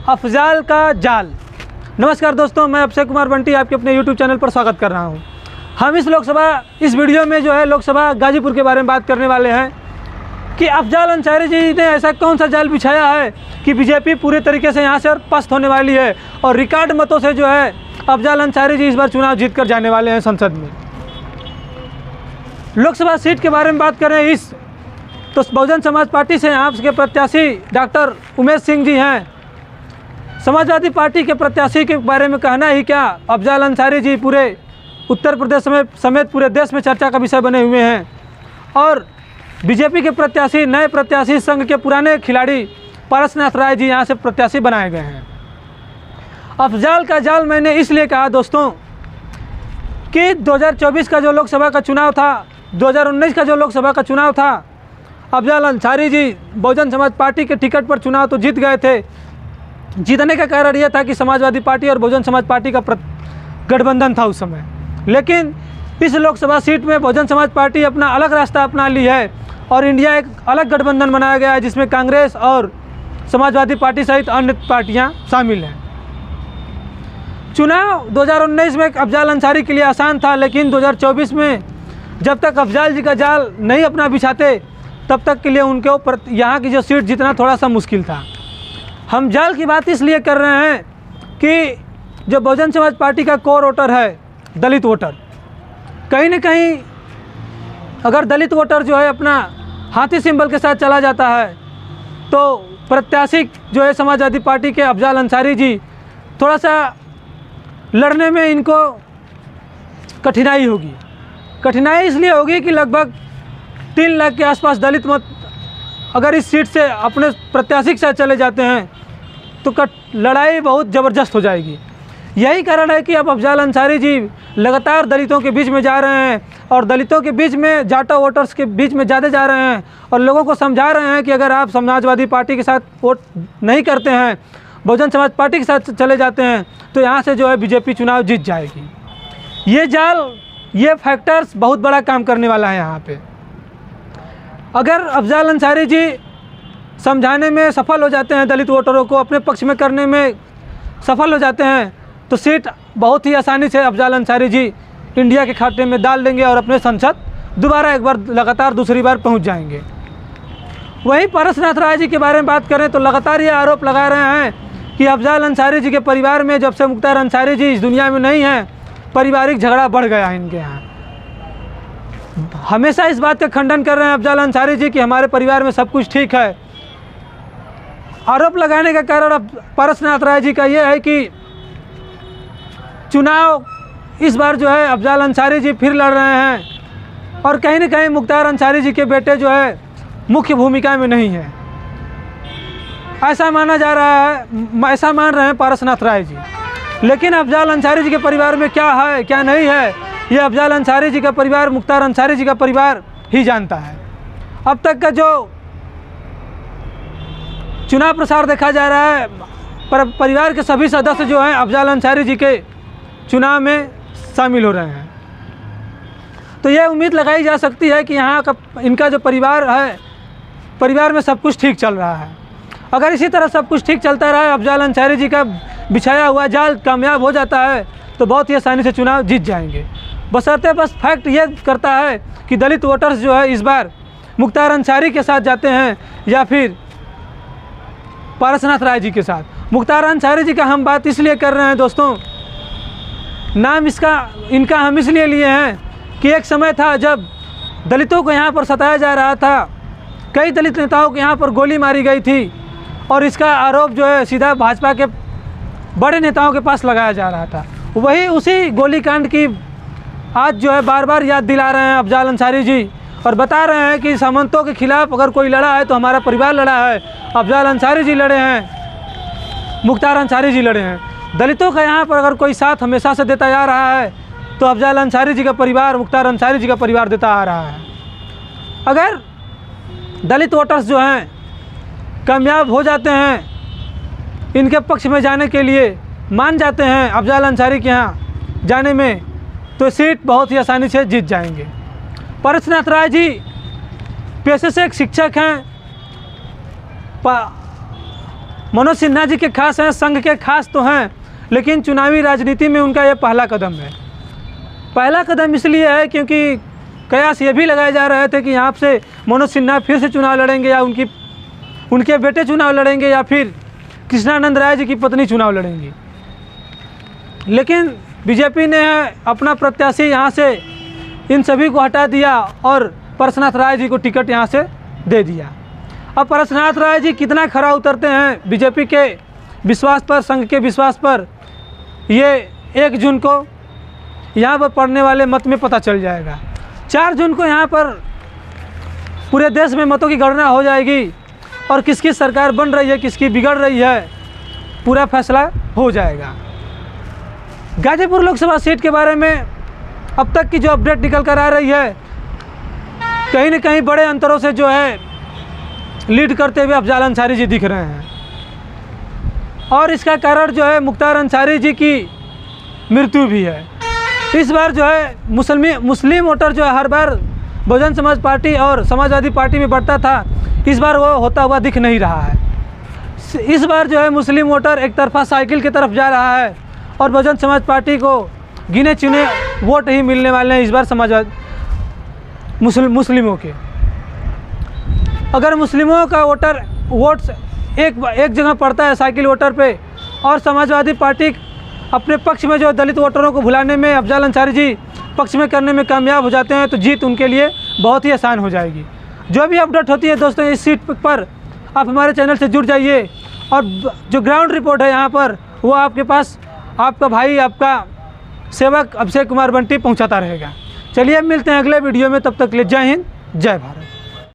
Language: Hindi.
अफजाल का जाल। नमस्कार दोस्तों, मैं अक्षय कुमार बंटी आपके अपने यूट्यूब चैनल पर स्वागत कर रहा हूं। हम इस वीडियो में जो है लोकसभा गाजीपुर के बारे में बात करने वाले हैं कि अफजाल अंसारी जी ने ऐसा कौन सा जाल बिछाया है कि बीजेपी पूरे तरीके से यहां से पस्त होने वाली है और रिकॉर्ड मतों से जो है अफजाल अंसारी जी इस बार चुनाव जीत कर जाने वाले हैं संसद में। लोकसभा सीट के बारे में बात करें तो बहुजन समाज पार्टी से यहाँ के प्रत्याशी डॉक्टर उमेश सिंह जी हैं। समाजवादी पार्टी के प्रत्याशी के बारे में कहना ही क्या, अफजाल अंसारी जी पूरे उत्तर प्रदेश समेत पूरे देश में चर्चा का विषय बने हुए हैं। और बीजेपी के प्रत्याशी, नए प्रत्याशी, संघ के पुराने खिलाड़ी पारसनाथ राय जी यहाँ से प्रत्याशी बनाए गए हैं। अफजाल का जाल मैंने इसलिए कहा दोस्तों कि 2024 का जो लोकसभा का चुनाव था, 2019 का जो लोकसभा का चुनाव था, अफजाल अंसारी जी बहुजन समाज पार्टी के टिकट पर चुनाव तो जीत गए थे। जीतने का कारण यह था कि समाजवादी पार्टी और बहुजन समाज पार्टी का गठबंधन था उस समय। लेकिन इस लोकसभा सीट में बहुजन समाज पार्टी अपना अलग रास्ता अपना ली है और इंडिया एक अलग गठबंधन बनाया गया है जिसमें कांग्रेस और समाजवादी पार्टी सहित अन्य पार्टियां शामिल हैं। चुनाव 2019 में अफजाल अंसारी के लिए आसान था, लेकिन 2024 में जब तक अफजाल जी का जाल नहीं अपना बिछाते तब तक के लिए उनके ऊपर यहाँ की जो सीट जीतना थोड़ा सा मुश्किल था। हम जाल की बात इसलिए कर रहे हैं कि जो बहुजन समाज पार्टी का कोर वोटर है, दलित वोटर, कहीं न कहीं अगर दलित वोटर जो है अपना हाथी सिंबल के साथ चला जाता है तो प्रत्याशी जो है समाजवादी पार्टी के अफजाल अंसारी जी थोड़ा सा लड़ने में इनको कठिनाई होगी। कठिनाई इसलिए होगी कि लगभग 3 लाख के आसपास दलित मत अगर इस सीट से अपने प्रत्याशी के साथ चले जाते हैं तो लड़ाई बहुत ज़बरदस्त हो जाएगी। यही कारण है कि अब अफजाल अंसारी जी लगातार दलितों के बीच में जा रहे हैं और दलितों के बीच में, जाटो वोटर्स के बीच में ज़्यादा जा रहे हैं और लोगों को समझा रहे हैं कि अगर आप समाजवादी पार्टी के साथ वोट नहीं करते हैं, बहुजन समाज पार्टी के साथ चले जाते हैं तो यहाँ से जो है बीजेपी चुनाव जीत जाएगी। ये जाल, ये फैक्टर्स बहुत बड़ा काम करने वाला है यहाँ पे। अगर अफजाल अंसारी जी समझाने में सफल हो जाते हैं, दलित वोटरों को अपने पक्ष में करने में सफल हो जाते हैं तो सीट बहुत ही आसानी से अफजाल अंसारी जी इंडिया के खाते में डाल देंगे और अपने संसद दोबारा एक बार लगातार दूसरी बार पहुंच जाएंगे। वहीं पारसनाथ राय जी के बारे में बात करें तो लगातार ये आरोप लगा रहे हैं कि अफजाल अंसारी जी के परिवार में जब से मुख्तार अंसारी जी इस दुनिया में नहीं हैं, पारिवारिक झगड़ा बढ़ गया है इनके यहाँ। हमेशा इस बात का खंडन कर रहे हैं अफजाल अंसारी जी कि हमारे परिवार में सब कुछ ठीक है। आरोप लगाने का कारण अब पारसनाथ राय जी का यह है कि चुनाव इस बार जो है अफजाल अंसारी जी फिर लड़ रहे हैं और कहीं न कहीं मुख्तार अंसारी जी के बेटे जो है मुख्य भूमिका में नहीं है, ऐसा माना जा रहा है, ऐसा मान रहे हैं पारसनाथ राय जी। लेकिन अफजाल अंसारी जी के परिवार में क्या है क्या नहीं है, ये अफजाल अंसारी जी का परिवार, मुख्तार अंसारी जी का परिवार ही जानता है। अब तक का जो चुनाव प्रसार देखा जा रहा है, परिवार के सभी सदस्य जो हैं अफजाल अंसारी जी के चुनाव में शामिल हो रहे हैं। तो यह उम्मीद लगाई जा सकती है कि यहाँ का इनका जो परिवार है, परिवार में सब कुछ ठीक चल रहा है। अगर इसी तरह सब कुछ ठीक चलता रहा, अफजाल अंसारी जी का बिछाया हुआ जाल कामयाब हो जाता है तो बहुत ही आसानी से चुनाव जीत जाएंगे। बशर्ते बस फैक्ट ये करता है कि दलित वोटर्स जो है इस बार मुख्तार अंसारी के साथ जाते हैं या फिर पारसनाथ राय जी के साथ। मुख्तार अंसारी जी का हम बात इसलिए कर रहे हैं दोस्तों, नाम इनका हम इसलिए लिए हैं कि एक समय था जब दलितों को यहाँ पर सताया जा रहा था, कई दलित नेताओं को यहाँ पर गोली मारी गई थी और इसका आरोप जो है सीधा भाजपा के बड़े नेताओं के पास लगाया जा रहा था। वही उसी गोलीकांड की आज जो है बार बार याद दिला रहे हैं अफजाल अंसारी जी और बता रहे हैं कि सामंतों के खिलाफ अगर कोई लड़ा है तो हमारा परिवार लड़ा है, अफजाल अंसारी जी लड़े हैं, मुख्तार अंसारी जी लड़े हैं। दलितों का यहाँ पर अगर कोई साथ हमेशा से देता जा रहा है तो अफजाल अंसारी जी का परिवार, मुख्तार अंसारी जी का परिवार देता आ रहा है। अगर दलित वोटर्स जो हैं कामयाब हो जाते हैं, इनके पक्ष में जाने के लिए मान जाते हैं अफजाल अंसारी के यहाँ जाने में, तो सीट बहुत ही आसानी से जीत जाएंगे। पारसनाथ राय जी पेशे से एक शिक्षक हैं, मनोज सिन्हा जी के खास हैं, संघ के खास तो हैं, लेकिन चुनावी राजनीति में उनका ये पहला कदम है। पहला कदम इसलिए है क्योंकि कयास ये भी लगाए जा रहे थे कि यहाँ से मनोज सिन्हा फिर से चुनाव लड़ेंगे या उनके बेटे चुनाव लड़ेंगे या फिर कृष्णानंद राय जी की पत्नी चुनाव लड़ेंगी। लेकिन बीजेपी ने अपना प्रत्याशी यहाँ से इन सभी को हटा दिया और परसनाथ राय जी को टिकट यहाँ से दे दिया। अब परसनाथ राय जी कितना खरा उतरते हैं बीजेपी के विश्वास पर, संघ के विश्वास पर, ये 1 जून को यहाँ पर पड़ने वाले मत में पता चल जाएगा। 4 जून को यहाँ पर पूरे देश में मतों की गणना हो जाएगी और किसकी सरकार बन रही है, किसकी बिगड़ रही है, पूरा फैसला हो जाएगा। गाजीपुर लोकसभा सीट के बारे में अब तक की जो अपडेट निकल कर आ रही है, कहीं न कहीं बड़े अंतरों से जो है लीड करते हुए अफजाल अंसारी जी दिख रहे हैं। और इसका कारण जो है मुख्तार अंसारी जी की मृत्यु भी है। इस बार जो है मुस्लिम वोटर जो है हर बार बहुजन समाज पार्टी और समाजवादी पार्टी में बढ़ता था, इस बार वो होता हुआ दिख नहीं रहा है। इस बार जो है मुस्लिम वोटर एक तरफा साइकिल की तरफ जा रहा है और बहुजन समाज पार्टी को गिने चुने वोट ही मिलने वाले हैं इस बार समाजवाद मुस्लिमों के। अगर मुस्लिमों का वोट एक जगह पड़ता है साइकिल वोटर पे और समाजवादी पार्टी अपने पक्ष में जो दलित वोटरों को भुलाने में, अफजाल अंसारी जी पक्ष में करने में कामयाब हो जाते हैं तो जीत उनके लिए बहुत ही आसान हो जाएगी। जो भी अपडेट होती है दोस्तों इस सीट पर आप हमारे चैनल से जुड़ जाइए और जो ग्राउंड रिपोर्ट है यहाँ पर वो आपके पास आपका भाई, आपका सेवक अभिषेक कुमार बंटी पहुँचाता रहेगा। चलिए अब मिलते हैं अगले वीडियो में, तब तक के लिए जय हिंद, जय भारत।